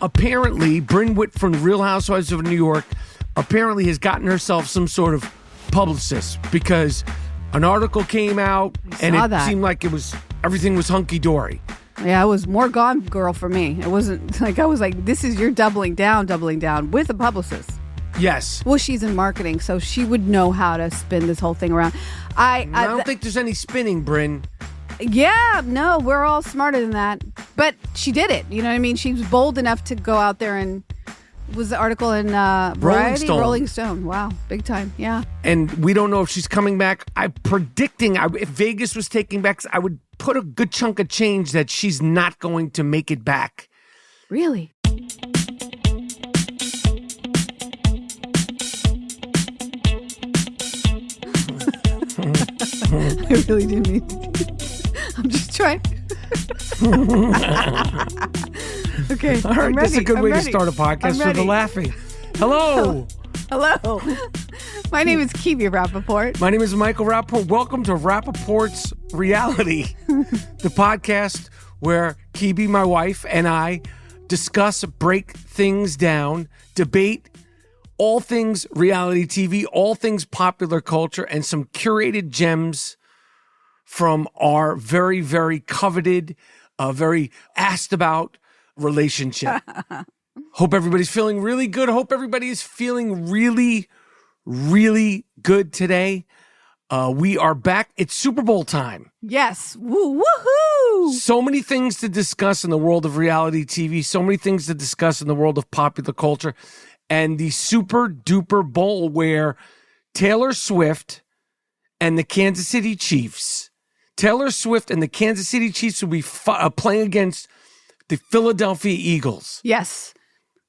apparently, Bryn Witt from the Real Housewives of New York apparently has gotten herself some sort of publicist because an article came out and it seemed like everything was hunky-dory. Yeah, it was more Gone Girl for me. It wasn't like I was like, this is your doubling down with a publicist. Yes. Well, she's in marketing, so she would know how to spin this whole thing around. I don't think there's any spinning, Bryn. Yeah, no, we're all smarter than that. But she did it. You know what I mean? She was bold enough to go out there and was the article in Variety? Rolling Stone. Wow, big time. Yeah. And we don't know if she's coming back. I'm predicting if Vegas was taking back, I would put a good chunk of change that she's not going to make it back. Really? I really didn't mean to. I'm just trying. Okay. All right, this is a good way to start a podcast with the laughing. Hello. Hello. My name is Kebe Rapaport. My name is Michael Rapaport. Welcome to Rapaport'S Reality, the podcast where Kebe, my wife, and I discuss, break things down, debate all things reality TV, all things popular culture, and some curated gems from our very, very coveted, very asked about relationship. Hope everybody's feeling really good. Hope everybody is feeling really, really good today. We are back. It's Super Bowl time. Yes. Woohoo! So many things to discuss in the world of reality TV. So many things to discuss in the world of popular culture. And the Super Duper Bowl where Taylor Swift and the Kansas City Chiefs will be playing against the Philadelphia Eagles. Yes.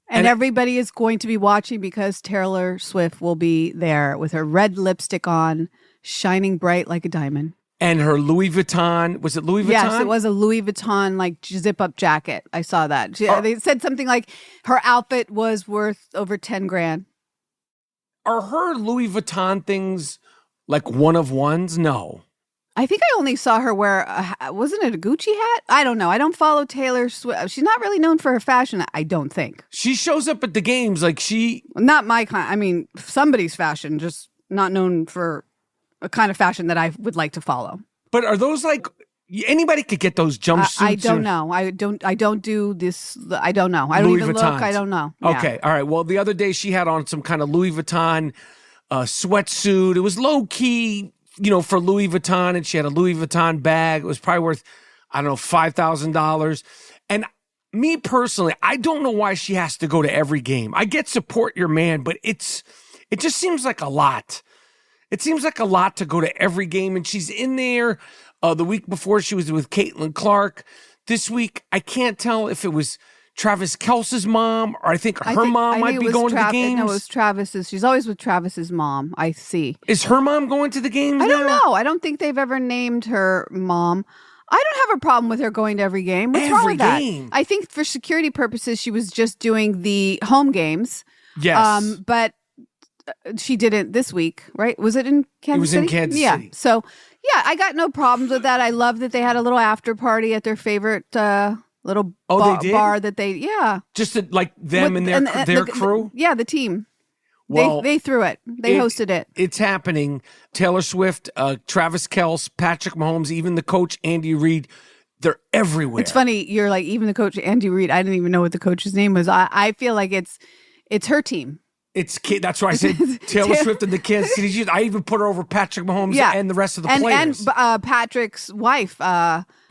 And everybody is going to be watching because Taylor Swift will be there with her red lipstick on, shining bright like a diamond. And her Louis Vuitton, was it Louis Vuitton? Yes, it was a Louis Vuitton like zip-up jacket. I saw that. They said something like her outfit was worth over 10 grand. Are her Louis Vuitton things like one of ones? No. I think I only saw her wear, wasn't it a Gucci hat? I don't know. I don't follow Taylor Swift. She's not really known for her fashion, I don't think. She shows up at the games like she... Not my kind. I mean, somebody's fashion, just not known for a kind of fashion that I would like to follow. But are those like... Anybody could get those jumpsuits? I don't know. I don't do this. I don't know. I don't even look. I don't know. Yeah. Okay. All right. Well, the other day she had on some kind of Louis Vuitton sweatsuit. It was low key, for Louis Vuitton, and she had a Louis Vuitton bag. It was probably worth, I don't know, $5,000. And me personally, I don't know why she has to go to every game. I get support your man, but it just seems like a lot. It seems like a lot to go to every game, and she's in there. The week before, she was with Caitlin Clark. This week, I can't tell if it was Travis Kelce's mom, or I think her mom might be going to the games. No, it was Travis's. She's always with Travis's mom, I see. Is her mom going to the games I don't know. I don't think they've ever named her mom. I don't have a problem with her going to every game. What's wrong with that? I think for security purposes, she was just doing the home games. Yes. But she didn't this week, right? Was it in Kansas City? It was in Kansas City. Yeah. So, yeah, I got no problems with that. I love that they had a little after party at their favorite little bar that they, Just like them and their crew? The team. Well, they threw it. They hosted it. It's happening. Taylor Swift, Travis Kelce, Patrick Mahomes, even the coach, Andy Reid, they're everywhere. It's funny. You're like, even the coach, Andy Reid, I didn't even know what the coach's name was. I feel like it's her team. That's why I said Taylor Swift and the Kansas City Chiefs. I even put her over Patrick Mahomes and the rest of the players. And Patrick's wife.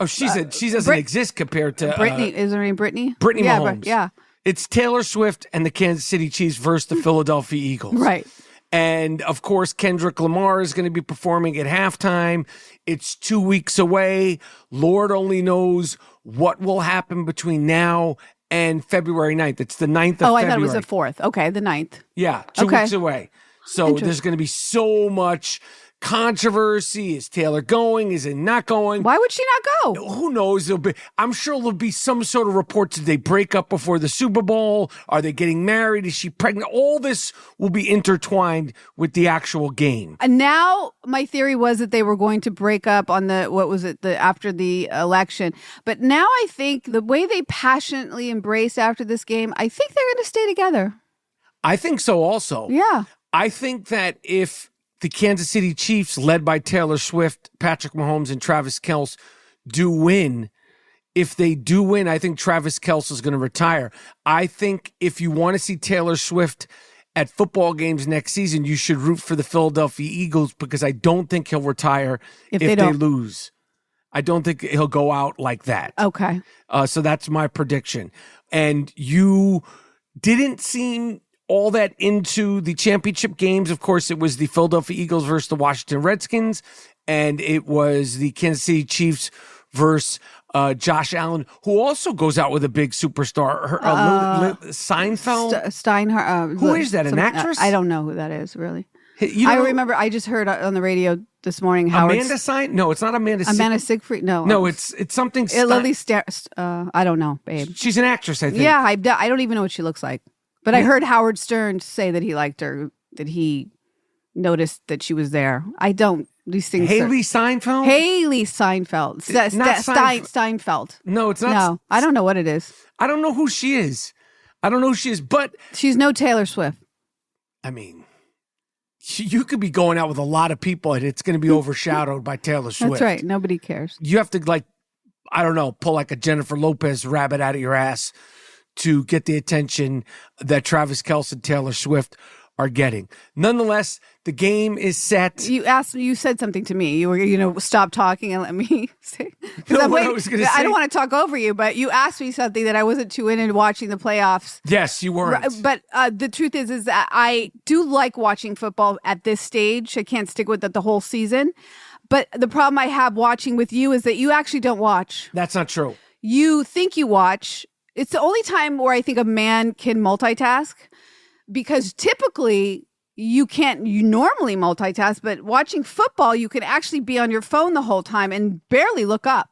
She doesn't exist compared to Brittany. Is her name Brittany? Brittany Mahomes. Yeah. It's Taylor Swift and the Kansas City Chiefs versus the Philadelphia Eagles. Right. And of course, Kendrick Lamar is going to be performing at halftime. It's 2 weeks away. Lord only knows what will happen between now and February 9th. It's the 9th of February. I thought it was the 4th. Okay, the 9th. Yeah, 2 weeks away. So there's going to be so much controversy. Is Taylor going? Is it not going? Why would she not go? Who knows? I'm sure there'll be some sort of report. Did they break up before the Super Bowl? Are they getting married? Is she pregnant? All this will be intertwined with the actual game. And now my theory was that they were going to break up on after the election. But now I think the way they passionately embraced after this game, I think they're going to stay together. I think so also. Yeah. I think that if the Kansas City Chiefs, led by Taylor Swift, Patrick Mahomes, and Travis Kelce, do win, if they do win, I think Travis Kelce is going to retire. I think if you want to see Taylor Swift at football games next season, you should root for the Philadelphia Eagles, because I don't think he'll retire if they lose. I don't think he'll go out like that. Okay. So that's my prediction. And you didn't seem all that into the championship games. Of course, it was the Philadelphia Eagles versus the Washington Redskins, and it was the Kansas City Chiefs versus Josh Allen, who also goes out with a big superstar, Seinfeld. Who is that, an actress? I don't know who that is, really. I remember, I just heard on the radio this morning Amanda Seinfeld? No, it's not Amanda Siegfried. Amanda Siegfried? No, it's something. Lily I don't know, babe. She's an actress, I think. Yeah, I don't even know what she looks like. But I heard Howard Stern say that he liked her, that he noticed that she was there. I don't. These things. Seinfeld? Haley Seinfeld. Steinfeld. No, it's not. No, I don't know what it is. I don't know who she is. But she's no Taylor Swift. I mean, you could be going out with a lot of people and it's going to be overshadowed by Taylor Swift. That's right. Nobody cares. You have to, pull like a Jennifer Lopez rabbit out of your ass to get the attention that Travis Kelce and Taylor Swift are getting. Nonetheless, the game is set. You said something to me. You were, stop talking and let me say. No, what I was going to say. I don't want to talk over you, but you asked me something that I wasn't too into watching the playoffs. Yes, you weren't. But the truth is that I do like watching football at this stage. I can't stick with it the whole season. But the problem I have watching with you is that you actually don't watch. That's not true. You think you watch. It's the only time where I think a man can multitask, because typically you normally multitask, but watching football, you can actually be on your phone the whole time and barely look up.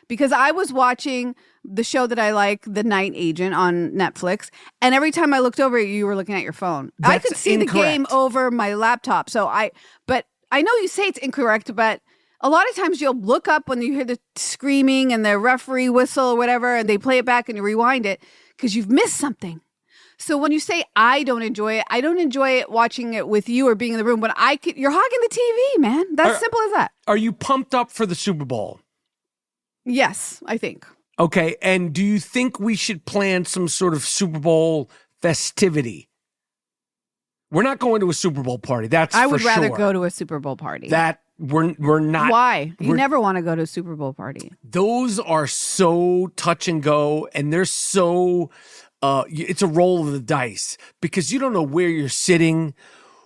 Because I was watching the show that I like, The Night Agent on Netflix, and every time I looked over, you were looking at your phone. I could see incorrect. The game over my laptop. But I know you say it's incorrect, but a lot of times you'll look up when you hear the screaming and the referee whistle or whatever, and they play it back and you rewind it because you've missed something. So when you say I don't enjoy it watching it with you or being in the room, but you're hogging the TV, man. That's simple as that. Are you pumped up for the Super Bowl? Yes, I think. Okay, and do you think we should plan some sort of Super Bowl festivity? We're not going to a Super Bowl party. I would rather go to a Super Bowl party. We're not. Why? You never want to go to a Super Bowl party. Those are so touch and go, and they're so it's a roll of the dice, because you don't know where you're sitting,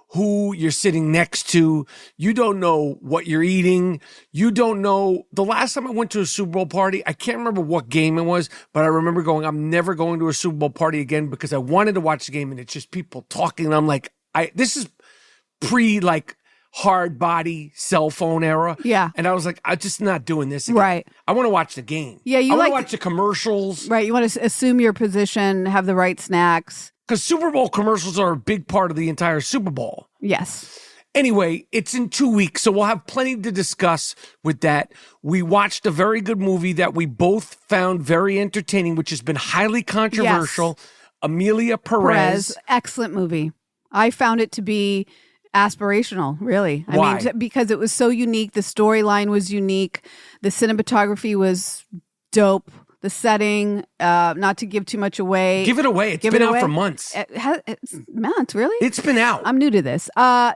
who you're sitting next to. You don't know what you're eating. You don't know. The last time I went to a Super Bowl party, I can't remember what game it was, but I remember going, I'm never going to a Super Bowl party again, because I wanted to watch the game and it's just people talking. And I'm like, this is hard body cell phone era. Yeah. And I was like, I'm just not doing this again. Right. I want to watch the game. Yeah, I want to watch the commercials. Right. You want to assume your position, have the right snacks. Because Super Bowl commercials are a big part of the entire Super Bowl. Yes. Anyway, it's in 2 weeks, so we'll have plenty to discuss with that. We watched a very good movie that we both found very entertaining, which has been highly controversial. Yes. Emilia Peréz. Excellent movie. I found it to be aspirational, really. Why? I mean, because it was so unique. The storyline was unique. The cinematography was dope. The setting, not to give too much away. Give it away. It's been out for months. Months, really? It's been out. I'm new to this.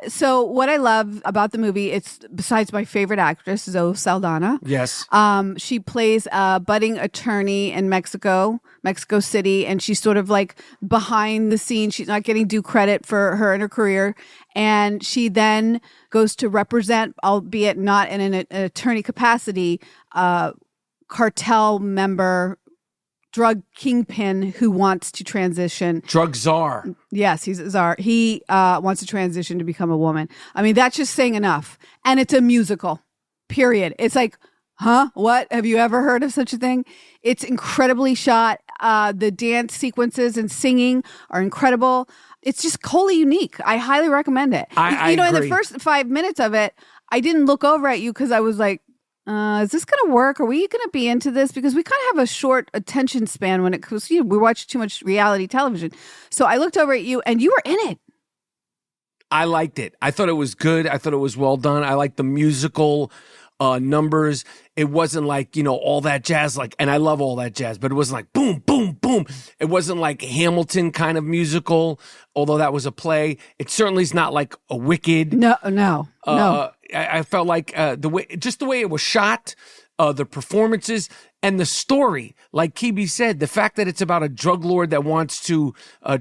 So what I love about the movie, it's besides my favorite actress, Zoe Saldana. Yes. She plays a budding attorney in Mexico City, and she's sort of like behind the scenes. She's not getting due credit for her in her career. And she then goes to represent, albeit not in an attorney capacity, cartel member drug kingpin who wants to transition. Drug czar. Yes, he's a czar. He wants to transition to become a woman. I mean, that's just saying enough. And it's a musical, period. It's like, huh? What? Have you ever heard of such a thing? It's incredibly shot. The dance sequences and singing are incredible. It's just wholly unique. I highly recommend it. I agree. In the first 5 minutes of it, I didn't look over at you because I was like, is this going to work? Are we going to be into this? Because we kind of have a short attention span when it comes, we watch too much reality television. So I looked over at you and you were in it. I liked it. I thought it was good. I thought it was well done. I liked the musical numbers. It wasn't like, all that jazz, and I love all that jazz, but it wasn't like boom, boom, boom. It wasn't like Hamilton kind of musical, although that was a play. It certainly is not like a Wicked. No. I felt like the way it was shot, the performances and the story, like Kebe said, the fact that it's about a drug lord that wants to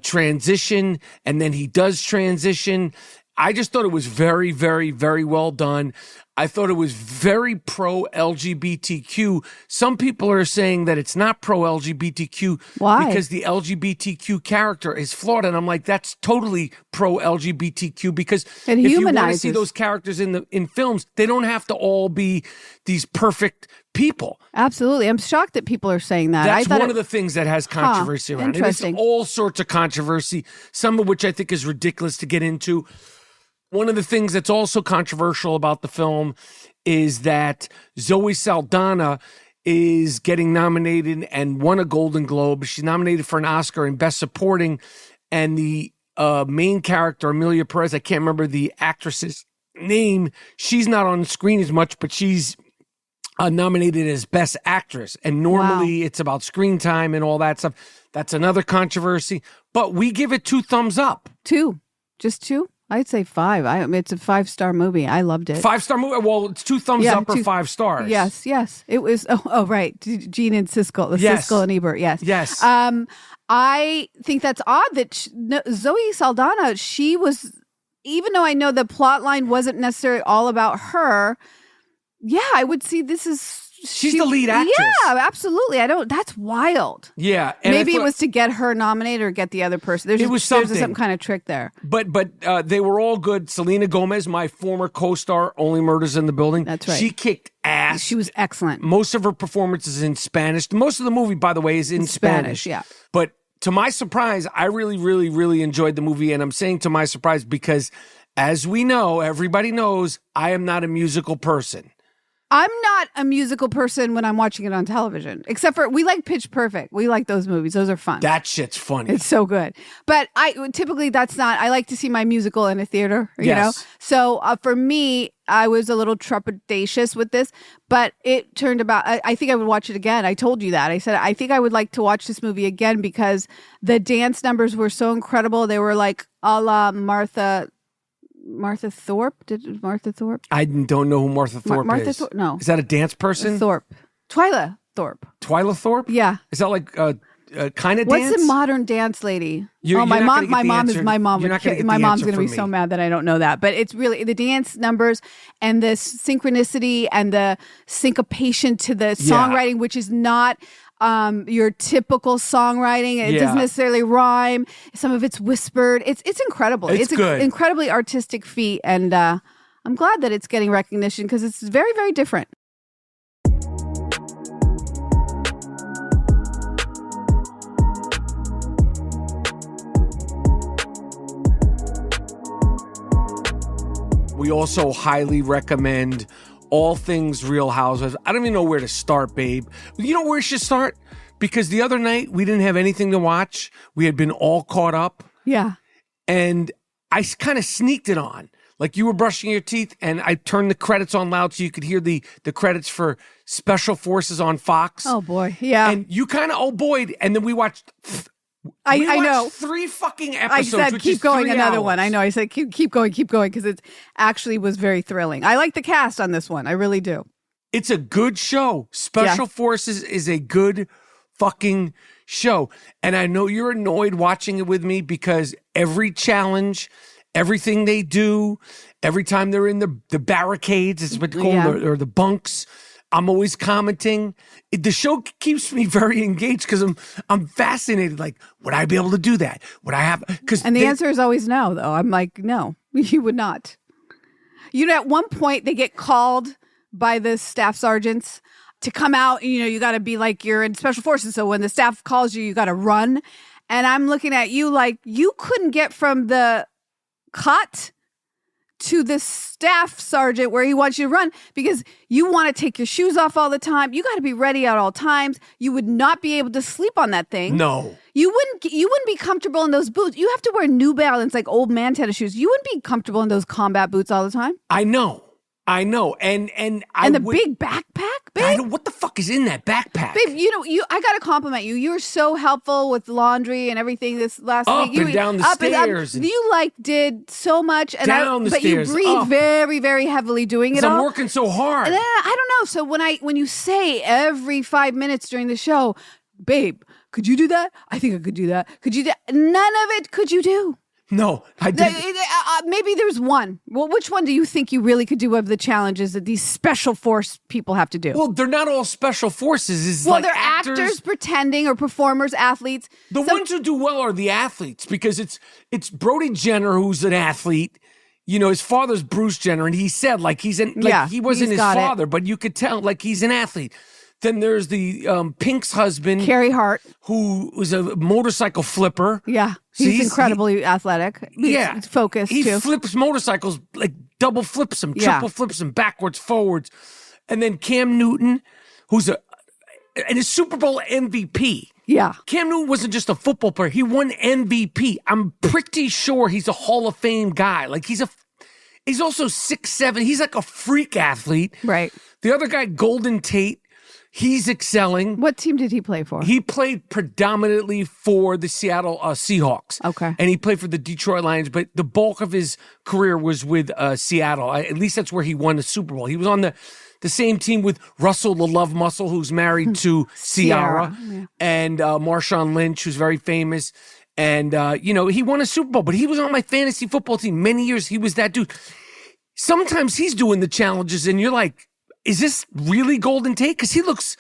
transition and then he does transition. I just thought it was very, very, very well done. I thought it was very pro-LGBTQ. Some people are saying that it's not pro-LGBTQ. Why? Because the LGBTQ character is flawed. And I'm like, that's totally pro-LGBTQ because it if humanizes. you want to see those characters in films, they don't have to all be these perfect people. Absolutely. I'm shocked that people are saying that. That's one of the things that has controversy around it. Interesting. It's all sorts of controversy, some of which I think is ridiculous to get into. One of the things that's also controversial about the film is that Zoe Saldana is getting nominated and won a Golden Globe. She's nominated for an Oscar in Best Supporting. And the main character, Emilia Peréz, I can't remember the actress's name. She's not on the screen as much, but she's nominated as Best Actress. And normally it's about screen time and all that stuff. That's another controversy. But we give it 2 thumbs up. 2. Just 2? I'd say 5. It's a 5-star movie. I loved it. 5-star movie? Well, it's 2 thumbs up or 5 stars. Yes. It was, right. Gene and Siskel, Siskel and Ebert, yes. I think that's odd that Zoe Saldana, she was, even though I know the plot line wasn't necessarily all about her, I would see this is... She's the lead actress. Yeah, absolutely. That's wild. Yeah. And maybe it was to get her nominated or get the other person. There's some kind of trick there. But they were all good. Selena Gomez, my former co-star, Only Murders in the Building. That's right. She kicked ass. She was excellent. Most of her performances in Spanish. Most of the movie, by the way, is in Spanish. Yeah. But to my surprise, I really, really, really enjoyed the movie. And I'm saying to my surprise because, as we know, everybody knows, I am not a musical person. I'm not a musical person when I'm watching it on television, except for we like Pitch Perfect. We like those movies. Those are fun. That shit's funny. It's so good. But typically that's not, I like to see my musical in a theater, you know? So for me, I was a little trepidatious with this, but it turned about, I think I would watch it again. I told you that. I said, I think I would like to watch this movie again because the dance numbers were so incredible. They were like a la Martha Thorpe? Martha Thorpe? I don't know who Martha Thorpe is. No. Is that a dance person? Thorpe. Twyla Thorpe. Twyla Thorpe? Yeah. Is that like a kind of dance? What's the modern dance lady? My mom's going to be so mad that I don't know that. But it's really the dance numbers and the synchronicity and the syncopation to the songwriting, which is not your typical songwriting. It doesn't necessarily rhyme. Some of it's whispered. It's incredible. It's good. An incredibly artistic feat. And I'm glad that it's getting recognition because it's very, very different. We also highly recommend All Things Real Housewives. I don't even know where to start, babe. You know where we should start? Because the other night we didn't have anything to watch. We had been all caught up. Yeah. And I kind of sneaked it on. Like you were brushing your teeth and I turned the credits on loud so you could hear the credits for Special Forces on Fox. Oh, boy. Yeah. And you kind of, oh, boy. And then we watched... I know 3 fucking episodes. I said keep going another one. I know. I said keep going because it actually was very thrilling. I like the cast on this one. I really do. It's a good show. Special Forces is a good fucking show. And I know you're annoyed watching it with me because every challenge, everything they do, every time they're in the barricades, it's what they call them, or the bunks, I'm always commenting. The show keeps me very engaged because I'm fascinated. Like, would I be able to do that? Would I have? And the answer is always no, though. I'm like, no, you would not. You know, at one point they get called by the staff sergeants to come out. You know, you got to be like you're in special forces. So when the staff calls you, you got to run. And I'm looking at you like you couldn't get from the cot to the staff sergeant where he wants you to run because you want to take your shoes off all the time. You got to be ready at all times. You would not be able to sleep on that thing. No. You wouldn't be comfortable in those boots. You have to wear New Balance, like old man tennis shoes. You wouldn't be comfortable in those combat boots all the time. I know. And big backpack, babe. I know what the fuck is in that backpack, babe. I gotta compliment you. You were so helpful with laundry and everything this last week. Up and down the stairs. You did so much, and down the but stairs. you breathe very, very heavily doing it all. I'm working so hard. And I don't know. So when you say every 5 minutes during the show, babe, could you do that? I think I could do that. Could you do none of it? Could you do? No, I didn't. Maybe there's one. Well, which one do you think you really could do of the challenges that these special force people have to do? Well, they're not all special forces. They're actors pretending or performers, athletes. The ones who do well are the athletes because it's Brody Jenner who's an athlete. You know, his father's Bruce Jenner, and he said he wasn't his father, but you could tell like he's an athlete. Then there's the Pink's husband, Carrie Hart, who was a motorcycle flipper. Yeah, he's incredibly athletic. He's focused. He flips motorcycles, like double flips them, triple flips them, backwards, forwards. And then Cam Newton, who's a Super Bowl MVP. Yeah, Cam Newton wasn't just a football player; he won MVP. I'm pretty sure he's a Hall of Fame guy. Like he's also 6'7". He's like a freak athlete. Right. The other guy, Golden Tate. He's excelling. What team did he play for? He played predominantly for the Seattle Seahawks. Okay. And he played for the Detroit Lions, but the bulk of his career was with Seattle. At least that's where he won the Super Bowl. He was on the same team with Russell the Love Muscle, who's married to Ciara, and Marshawn Lynch, who's very famous. And, he won a Super Bowl, but he was on my fantasy football team. Many years, he was that dude. Sometimes he's doing the challenges, and you're like, is this really Golden Tate? Because he looks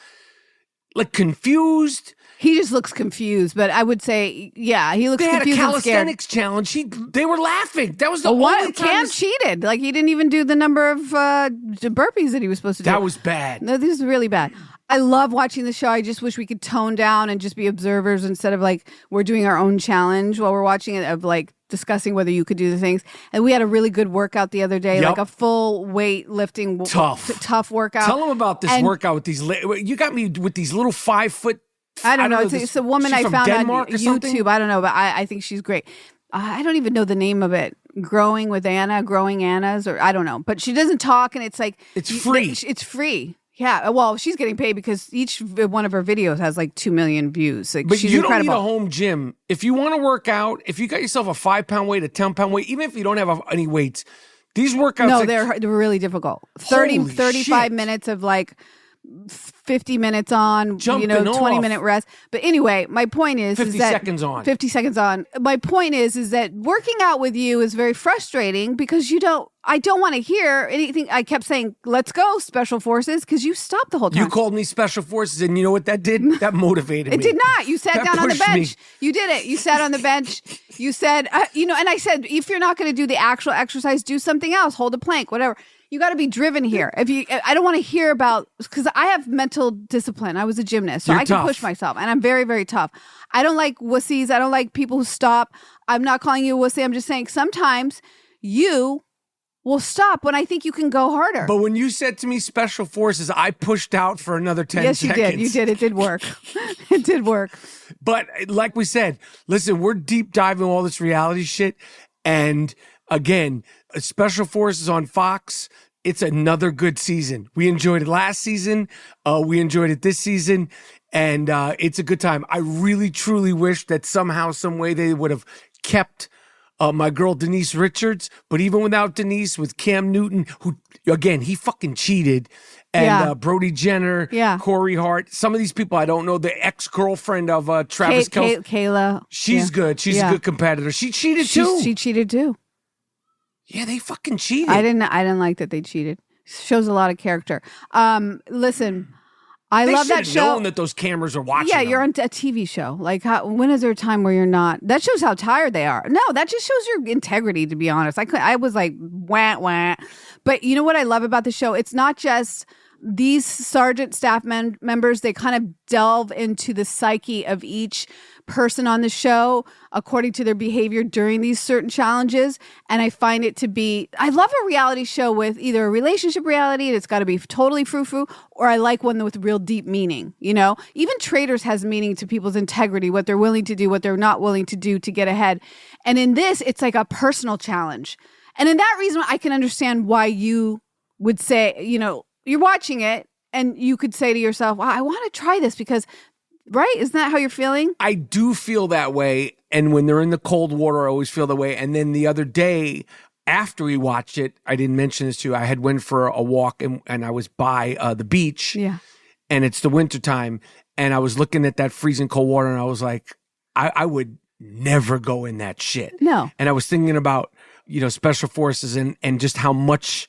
like confused. He just looks confused, but I would say, yeah, he looks confused. They had a calisthenics challenge. They were laughing. That was the only time. Cam cheated. Like he didn't even do the number of burpees that he was supposed to do. That was bad. No, this is really bad. I love watching the show. I just wish we could tone down and just be observers instead of like we're doing our own challenge while we're watching it of like discussing whether you could do the things. And we had a really good workout the other day, like a full weight lifting, tough workout. Tell them about this workout with these. You got me with these little 5 foot. I don't know. It's a woman I found on YouTube. I don't know, but I think she's great. I don't even know the name of it. Growing Annas, or I don't know. But she doesn't talk, and it's like it's free. It's free. Yeah, well, she's getting paid because each one of her videos has like 2 million views. Like, but she's you incredible. Don't need a home gym. If you want to work out, if you got yourself a 5-pound weight, a 10-pound weight, even if you don't have any weights, these workouts... No, they're really difficult. 35 minutes of like 50 minutes on, jumping 20-minute rest. But anyway, my point is 50 seconds on. 50 seconds on. My point is that working out with you is very frustrating because I don't want to hear anything. I kept saying, let's go, Special Forces, because you stopped the whole time. You called me Special Forces, and you know what that did? That motivated me. It did not. You sat down on the bench. Me. You did it. You sat on the bench. You said, and I said, if you're not going to do the actual exercise, do something else. Hold a plank, whatever. You got to be driven here. I don't want to hear about, because I have mental discipline. I was a gymnast, so I can push myself, and I'm very, very tough. I don't like wussies. I don't like people who stop. I'm not calling you a wussy. I'm just saying sometimes you will stop when I think you can go harder. But when you said to me Special Forces, I pushed out for another 10 seconds. Yes, you did. You did. It did work. It did work. But like we said, listen, we're deep diving all this reality shit. And again, Special Forces on Fox, it's another good season. We enjoyed it last season. We enjoyed it this season. And it's a good time. I really, truly wish that somehow, some way they would have kept my girl Denise Richards, but even without Denise, with Cam Newton, who, again, he fucking cheated, and Brody Jenner, Corey Hart, some of these people I don't know, the ex-girlfriend of Travis Kelce. Kayla. She's good. She's a good competitor. She cheated too. She cheated too. Yeah, they fucking cheated. I didn't like that they cheated. Shows a lot of character. Listen, I love that show. They should have known that those cameras are watching. Yeah, them. you're on a TV show. Like, when is there a time where you're not? That shows how tired they are. No, that just shows your integrity. To be honest, I was like, wah wah. But you know what I love about the show? It's not just these sergeant staff members. They kind of delve into the psyche of each person on the show according to their behavior during these certain challenges. And I find it to be, I love a reality show with either a relationship reality, and it's got to be totally frou-frou, or I like one with real deep meaning. You know, even Traitors has meaning to people's integrity, what they're willing to do, what they're not willing to do to get ahead. And in this, it's like a personal challenge. And in that reason, I can understand why you would say, you know, you're watching it and you could say to yourself, wow, I want to try this because, right? Isn't that how you're feeling? I do feel that way. And when they're in the cold water, I always feel that way. And then the other day, after we watched it, I didn't mention this to you, I had went for a walk and I was by the beach. Yeah. And it's the wintertime. And I was looking at that freezing cold water and I was like, I would never go in that shit. No. And I was thinking about, you know, special forces and just how much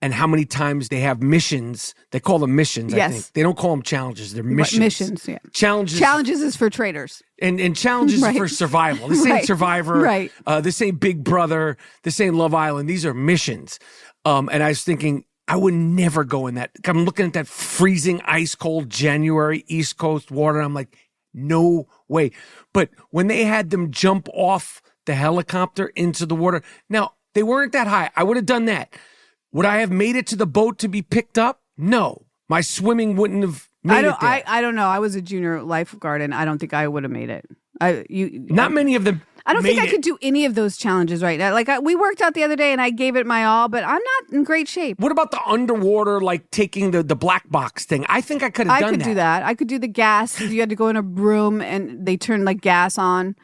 and how many times they have missions. They call them missions, yes. I think. They don't call them challenges. They're missions. Missions, yeah. Challenges is for traitors. And challenges right. for survival. This ain't Survivor. Right. This ain't Big Brother. This ain't Love Island. These are missions. And I was thinking, I would never go in that. I'm looking at that freezing, ice cold January East Coast water. And I'm like, no way. But when they had them jump off the helicopter into the water, now they weren't that high. I would have done that. Would I have made it to the boat to be picked up? No. My swimming wouldn't have made it there. I don't know. I was a junior lifeguard, and I don't think I would have made it. Not many of them. I don't think I could do any of those challenges right now. Like we worked out the other day, and I gave it my all, but I'm not in great shape. What about the underwater, like taking the black box thing? I think I could have done that. I could do that. I could do the gas. You had to go in a room, and they turned like gas on.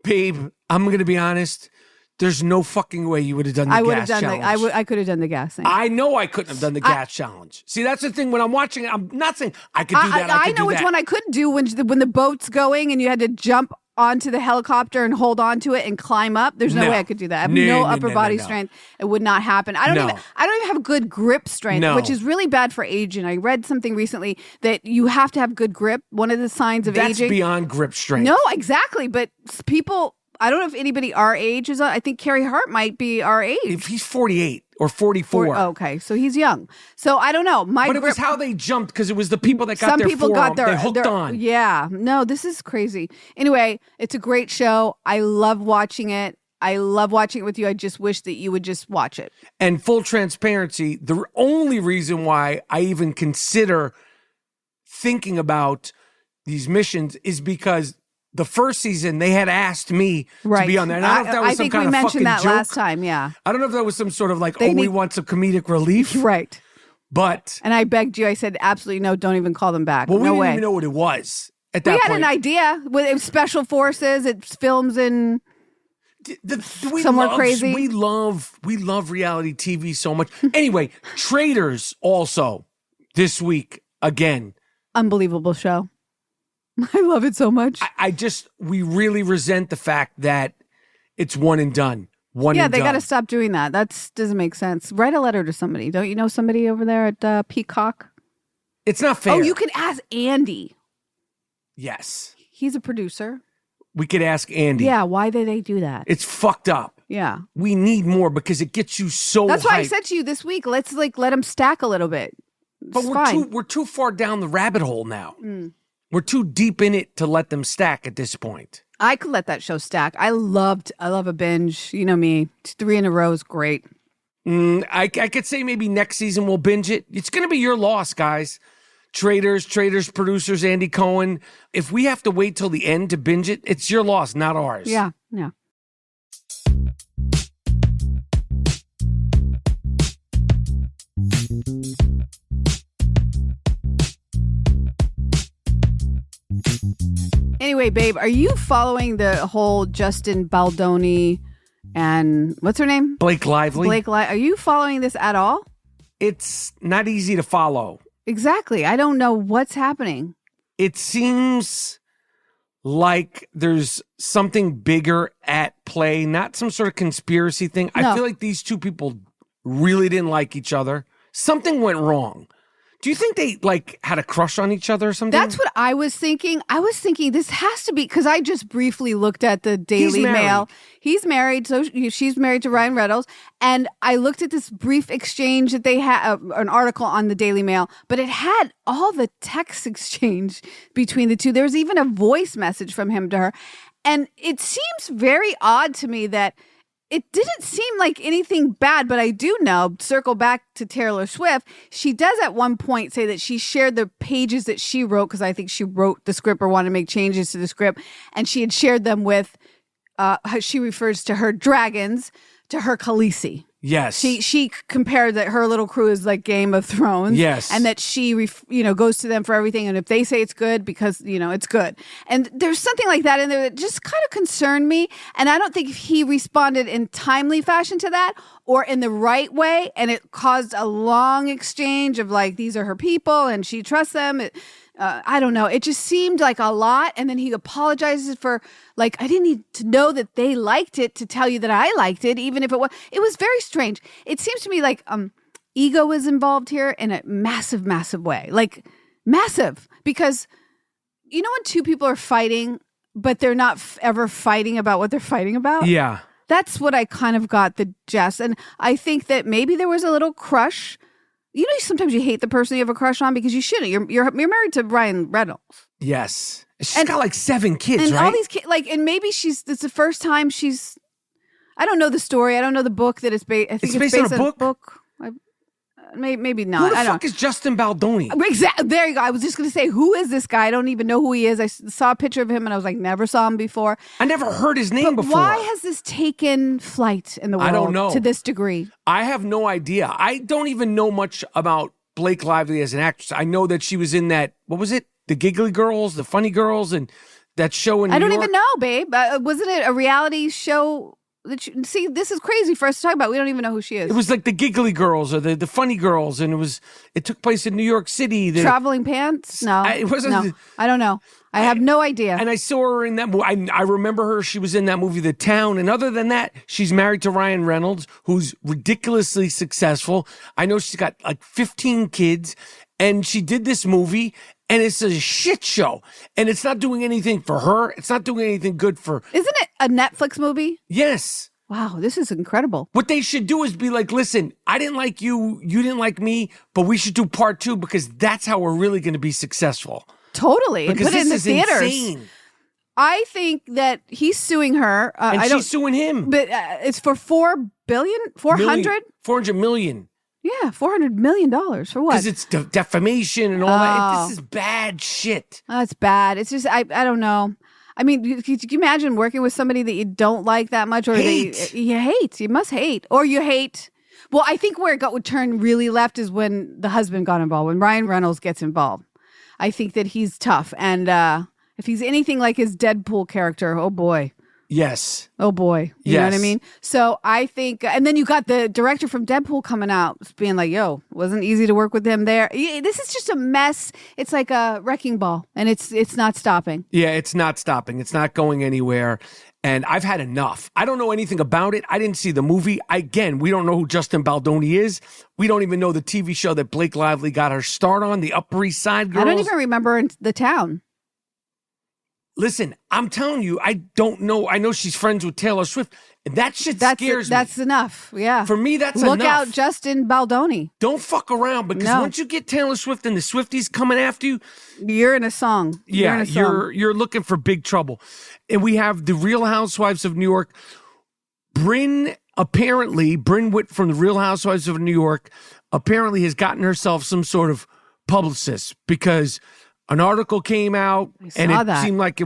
Babe, I'm going to be honest. There's no fucking way you would have done the gas challenge. I could have done the gas thing. I know I couldn't have done the gas challenge. See, that's the thing. When I'm watching it, I'm not saying I could do that. I know which one I could do when the boat's going and you had to jump onto the helicopter and hold on to it and climb up. There's no way I could do that. I have no upper body strength. It would not happen. I don't even have good grip strength, which is really bad for aging. I read something recently that you have to have good grip. One of the signs of aging. That's beyond grip strength. No, exactly. But people, I don't know if anybody our age is. I think Carrie Hart might be our age. If he's 48 or 44. Okay, so he's young. So I don't know. But it was how they jumped because it was the people that got their forearm. They hooked on. Yeah. No, this is crazy. Anyway, it's a great show. I love watching it. I love watching it with you. I just wish that you would just watch it. And full transparency, the only reason why I even consider thinking about these missions is because the first season, they had asked me to be on there. And I don't know if that was some kind of fucking joke. I think we mentioned that last time, yeah. I don't know if that was some sort of like, we want some comedic relief. Right. But. And I begged you, I said, absolutely no, don't even call them back. Well, we no didn't way. even know what it was at that point. We had an idea. With special forces, it films in somewhere crazy. We love reality TV so much. Anyway, Traitors also this week again. Unbelievable show. I love it so much. We really resent the fact that it's one and done. Yeah, they got to stop doing that. That doesn't make sense. Write a letter to somebody. Don't you know somebody over there at Peacock? It's not fair. Oh, you can ask Andy. Yes. He's a producer. We could ask Andy. Yeah, why did they do that? It's fucked up. Yeah. We need more because it gets you so That's hyped. why I said to you this week, let's let them stack a little bit. But we're too far down the rabbit hole now. Mm. We're too deep in it to let them stack at this point. I could let that show stack. I love a binge. You know me. 3 in a row is great. I could say maybe next season we'll binge it. It's going to be your loss, guys. Traitors, producers, Andy Cohen. If we have to wait till the end to binge it, it's your loss, not ours. Yeah. Anyway, babe, are you following the whole Justin Baldoni and what's her name? Blake Lively. Are you following this at all? It's not easy to follow. Exactly. I don't know what's happening. It seems like there's something bigger at play, not some sort of conspiracy thing. No. I feel like these two people really didn't like each other. something went wrong. Do you think they like had a crush on each other or something? That's what I was thinking. I was thinking this has to be because I just briefly looked at the Daily Mail. He's married, so she's married to Ryan Reynolds. And I looked at this brief exchange that they had, an article on the Daily Mail, but it had all the text exchange between the two. There was even a voice message from him to her. And it seems very odd to me that it didn't seem like anything bad, but I do know, circle back to Taylor Swift, she does at one point say that she shared the pages that she wrote, because I think she wrote the script or wanted to make changes to the script, and she had shared them with, she refers to her dragons, to her Khaleesi. Yes. She compared that her little crew is like Game of Thrones. Yes. And that she, goes to them for everything. And if they say it's good, because, it's good. And there's something like that in there that just kind of concerned me. And I don't think he responded in timely fashion to that or in the right way. And it caused a long exchange of like, these are her people and she trusts them. I don't know. It just seemed like a lot. And then he apologizes for like, I didn't need to know that they liked it to tell you that I liked it, even if it was very strange. It seems to me like ego is involved here in a massive, massive way. Like massive, because when two people are fighting, but they're not ever fighting about what they're fighting about. Yeah. That's what I kind of got the gist. And I think that maybe there was a little crush. Sometimes you hate the person you have a crush on because you shouldn't. You're married to Ryan Reynolds. Yes. She's got like 7 kids, and right? And all these kids, and maybe it's the first time she's, I don't know the story. I don't know the book that it's based. I think it's based on a book. Maybe not. Who the fuck is Justin Baldoni? Exactly. There you go. I was just going to say, who is this guy? I don't even know who he is. I saw a picture of him and I was like, never saw him before. I never heard his name before. Why has this taken flight in the world? I don't know. To this degree? I have no idea. I don't even know much about Blake Lively as an actress. I know that she was in that, what was it? The Giggly Girls, the Funny Girls, and that show in New York. I don't even know, babe. Wasn't it a reality show? See, this is crazy for us to talk about. We don't even know who she is. It was like the Giggly Girls or the Funny Girls, and it took place in New York City. Traveling Pants? No, it wasn't. No, I don't know. I have no idea. And I saw her in that movie. I remember her. She was in that movie, The Town. And other than that, she's married to Ryan Reynolds, who's ridiculously successful. I know she's got like 15 kids, and she did this movie. And it's a shit show. And it's not doing anything for her. It's not doing anything good for... Isn't it a Netflix movie? Yes. Wow, this is incredible. What they should do is be like, listen, I didn't like you, you didn't like me, but we should do part 2 because that's how we're really going to be successul. Totally. Because and put it in the theaters. Insane. I think that he's suing her. And she's suing him. But it's for $4 billion? 400? 400 million. Yeah, $400 million for what? Because it's defamation and all that. This is bad shit. That's bad. It's just, I don't know. I mean, could you imagine working with somebody that you don't like that much? Or you hate. You must hate. Or you hate. Well, I think where it would turn really left is when the husband got involved, when Ryan Reynolds gets involved. I think that he's tough. And if he's anything like his Deadpool character, oh boy. Yes. Oh boy. You know what I mean? So I think, and then you got the director from Deadpool coming out being like, yo, wasn't easy to work with him there. This is just a mess. It's like a wrecking ball and it's not stopping. Yeah, it's not stopping. It's not going anywhere. And I've had enough. I don't know anything about it. I didn't see the movie. Again, we don't know who Justin Baldoni is. We don't even know the TV show that Blake Lively got her start on, the Upper East Side Girls. I don't even remember The Town. Listen, I'm telling you, I don't know. I know she's friends with Taylor Swift. And that shit scares me. That's enough. Yeah. For me, that's enough. Look out, Justin Baldoni. Don't fuck around because once you get Taylor Swift and the Swifties coming after you, you're in a song. Yeah, you're looking for big trouble. And we have the Real Housewives of New York. Bryn Witt from the Real Housewives of New York apparently has gotten herself some sort of publicist because an article came out and it seemed like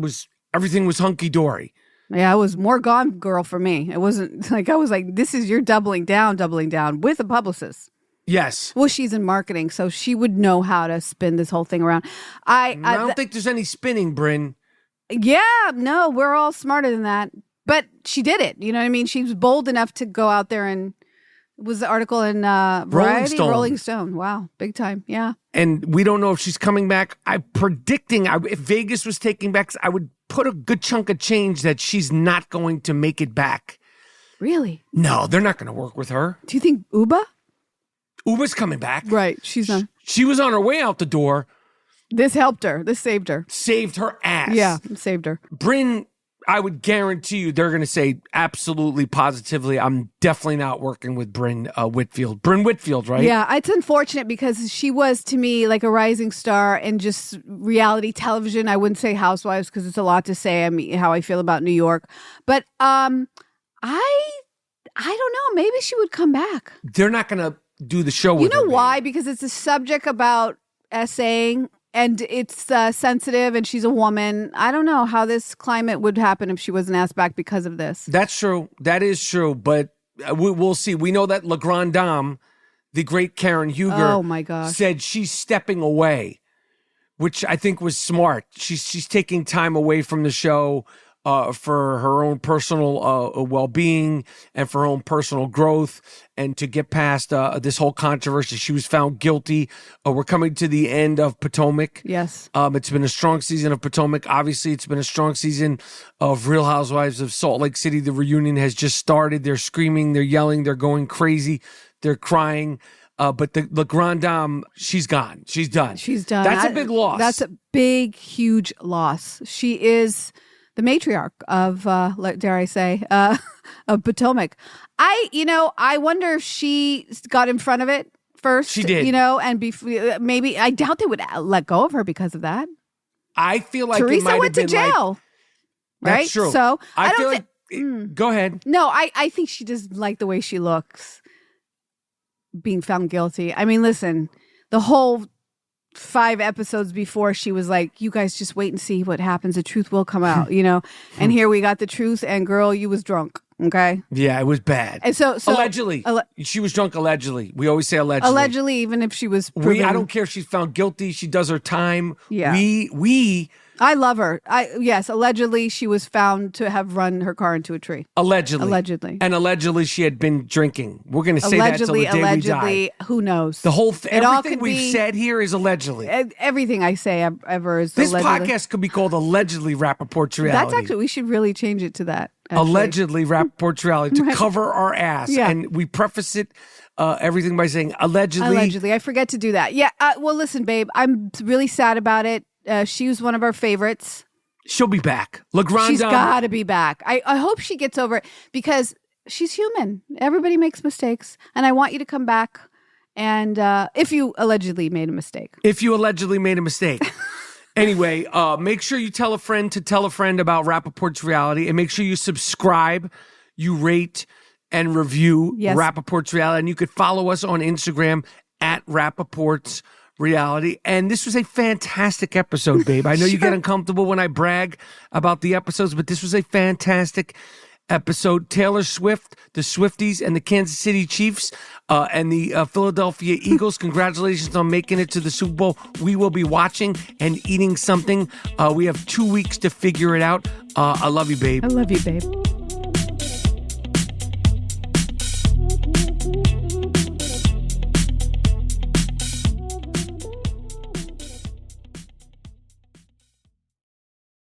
everything was hunky-dory. Yeah, it was more Gone Girl for me. It wasn't like, I was like, this is you're doubling down with a publicist. Yes. Well, she's in marketing, so she would know how to spin this whole thing around. I don't think there's any spinning, Bryn. Yeah, no, we're all smarter than that. But she did it. You know what I mean? She was bold enough to go out there and was the article in Variety? Rolling Stone. Wow, big time. Yeah. And we don't know if she's coming back. I'm predicting if Vegas was taking back, I would put a good chunk of change that she's not going to make it back. Really? No, they're not going to work with her. Do you think Uba? Uber's coming back. Right. She was on her way out the door. This helped her. This saved her. Saved her ass. Yeah, saved her. Bryn, I would guarantee you they're going to say absolutely, positively, I'm definitely not working with Bryn Whitfield. Bryn Whitfield, right? Yeah, it's unfortunate because she was, to me, like a rising star in just reality television. I wouldn't say Housewives because it's a lot to say. I mean, how I feel about New York. But I don't know. Maybe she would come back. They're not going to do the show with her. You know why? Because it's a subject about essaying. And it's sensitive, and she's a woman. I don't know how this climate would happen if she wasn't asked back because of this. That's true. That is true. But we'll see. We know that La Grande Dame, the great Karen Huger, said she's stepping away, which I think was smart. She's taking time away from the show for her own personal well-being and for her own personal growth and to get past this whole controversy. She was found guilty. We're coming to the end of Potomac. Yes. It's been a strong season of Potomac. Obviously, it's been a strong season of Real Housewives of Salt Lake City. The reunion has just started. They're screaming, they're yelling, they're going crazy, they're crying. But the La Grande Dame, she's gone. She's done. She's done. That's a big loss. That's a big, huge loss. She is the matriarch of, dare I say, of Potomac. I wonder if she got in front of it first. She did. And maybe, I doubt they would let go of her because of that. I feel like Teresa went to jail. Right? That's true. So I feel like, go ahead. No, I think she doesn't like the way she looks being found guilty. I mean, listen, the whole 5 episodes before she was like, you guys just wait and see what happens. The truth will come out, and here we got the truth, and girl, you was drunk. Okay. Yeah, it was bad. And so allegedly, she was drunk. Allegedly, we always say allegedly. Allegedly, even if she was proven. I don't care if she's found guilty. She does her time. Yeah. I love her. Yes, allegedly she was found to have run her car into a tree. Allegedly. And allegedly she had been drinking. We're going to say that till the day we die. Who knows? The whole everything we've said here is allegedly. Everything I say ever is this allegedly. Podcast could be called Allegedly Rapaport's Reality. That's actually, we should really change it to that. Actually. Allegedly Rapaport's Reality to cover our ass. Yeah. And we preface it everything by saying allegedly. Allegedly. I forget to do that. Yeah. Well, listen, babe, I'm really sad about it. She was one of our favorites. She'll be back. La Grande Dame. She's got to be back. I hope she gets over it because she's human. Everybody makes mistakes. And I want you to come back. And if you allegedly made a mistake. Anyway, make sure you tell a friend to tell a friend about Rapaport's Reality. And make sure you subscribe, you rate, and review Rapaport's Reality. And you could follow us on Instagram at Rapaport's Reality. And this was a fantastic episode, babe. I know you get uncomfortable when I brag about the episodes, but this was a fantastic episode. Taylor Swift, the Swifties, and the Kansas City Chiefs and the Philadelphia Eagles. Congratulations on making it to the Super Bowl. We will be watching and eating something. We have 2 weeks to figure it out. I love you, babe. I love you, babe.